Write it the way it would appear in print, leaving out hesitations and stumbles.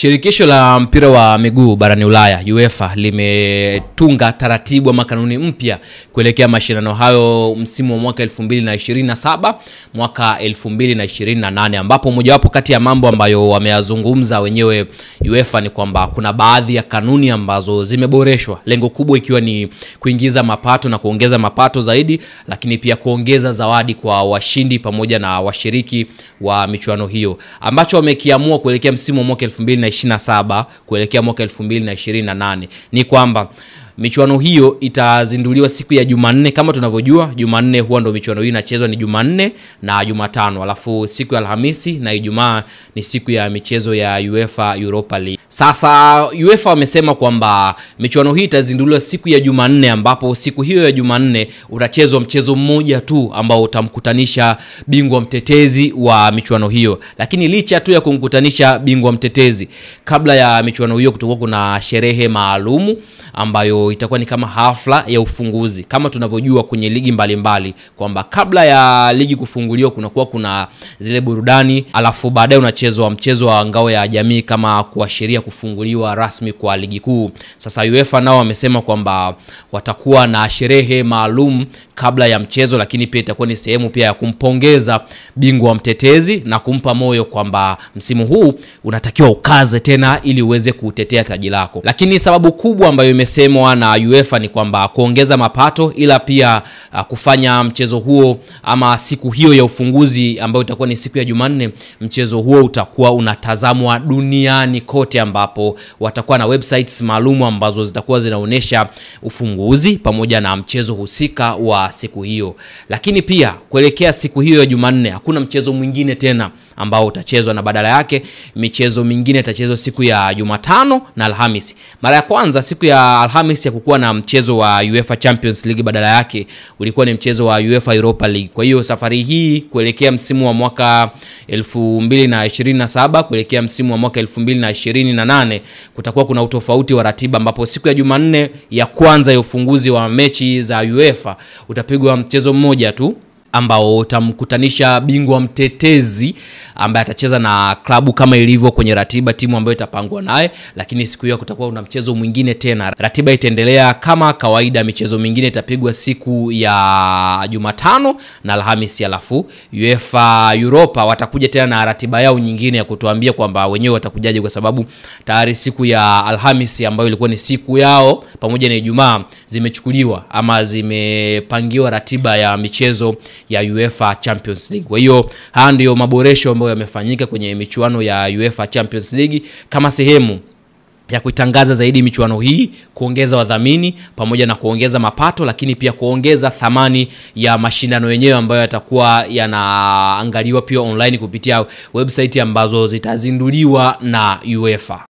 Shirikisho la mpira wa miguu barani Ulaya UEFA limetunga taratibu ama kanuni mpya kuelekea mashindano hayo msimu wa mwaka 2027 mwaka 2028, ambapo mojawapo kati ya mambo ambayo wameyazungumza wenyewe UEFA ni kwamba kuna baadhi ya kanuni ambazo zimeboreshwa, lengo kubwa ikiwa ni kuingiza mapato na kuongeza mapato zaidi, lakini pia kuongeza zawadi kwa washindi pamoja na washiriki wa michuano hiyo, ambacho wamekiamua kuelekea msimu wa mwaka 2027 kuelekea mwaka 2028 ni kwamba michuano hiyo itazinduliwa siku ya Jumanne. Kama tunavyojua, Jumanne huwa ndo michuano hii inachezwa, ni Jumanne na Jumatano, alafu siku ya Alhamisi na Ijumaa ni siku ya michezo ya UEFA Europa League. Sasa UEFA wamesema kwamba michuano hii itazinduliwa siku ya Jumanne, ambapo siku hiyo ya Jumanne utachezwa mchezo mmoja tu ambao utamkutanisha bingwa mtetezi wa michuano hiyo. Lakini licha tu ya kumkutanisha bingwa mtetezi, kabla ya michuano hiyo kutakuwa kuna sherehe maalumu ambayo itakuwa ni kama hafla ya ufunguzi. Kama tunavyojua kwenye ligi mbalimbali kwamba kabla ya ligi kufunguliwa kuna zile burudani, alafu baadaye unachezwa mchezo wa ngao ya jamii kama kuashiria kufunguliwa rasmi kwa ligi kuu. Sasa UEFA nao wamesema kwamba watakuwa na sherehe maalum kabla ya mchezo, lakini pia itakuwa ni sehemu pia ya kumpongeza bingwa mtetezi na kumpa moyo kwamba msimu huu unatakiwa ukaze tena ili uweze kutetea taji lako. Lakini sababu kubwa ambayo imesemwa na UEFA ni kwamba kuongeza mapato, ila pia kufanya mchezo huo ama siku hiyo ya ufunguzi ambayo itakuwa ni siku ya Jumanne, mchezo huo utakuwa unatazamwa duniani kote, ambapo watakuwa na websites maalum ambazo zitakuwa zinaonesha ufunguzi pamoja na mchezo husika wa siku hiyo. Lakini pia kuelekea siku hiyo ya Jumanne hakuna mchezo mwingine tena ambao utachezwa, na badala yake michezo mingine itachezwa siku ya Jumatano na Alhamisi. Mara ya kwanza siku ya Alhamisi ya kukuwa na mchezo wa UEFA Champions League, badala yake ulikuwa ni mchezo wa UEFA Europa League. Kwa hiyo safari hii kuelekea msimu wa mwaka 2027 kuelekea msimu wa mwaka 2028 kutakuwa kuna utofauti wa ratiba, ambapo siku ya Jumanne ya kwanza ya ufunguzi wa mechi za UEFA utapigwa mchezo mmoja tu ambao utamkutanisha bingwa mtetezi ambaye atacheza na klabu kama ilivyo kwenye ratiba, timu ambayo itapangwa naye. Lakini siku hiyo kutakuwa una mchezo mwingine tena. Ratiba itaendelea kama kawaida, michezo mingine itapigwa siku ya Jumatano na Alhamisi, alafu UEFA Europa watakuja tena na ratiba yao nyingine ya kutuambia kwamba wenyewe watakujaje, kwa sababu tayari siku ya Alhamisi ambayo ilikuwa ni siku yao pamoja na Ijumaa zimechukuliwa ama zimepangiwa ratiba ya michezo ya UEFA Champions League. Kwa hiyo haya ndio maboresho ambayo yamefanyika kwenye michuano ya UEFA Champions League kama sehemu ya kuitangaza zaidi michuano hii, kuongeza wadhamini pamoja na kuongeza mapato, lakini pia kuongeza thamani ya mashindano yenyewe ambayo yatakuwa yanaangaliwa pia online kupitia website ambazo zitazinduliwa na UEFA.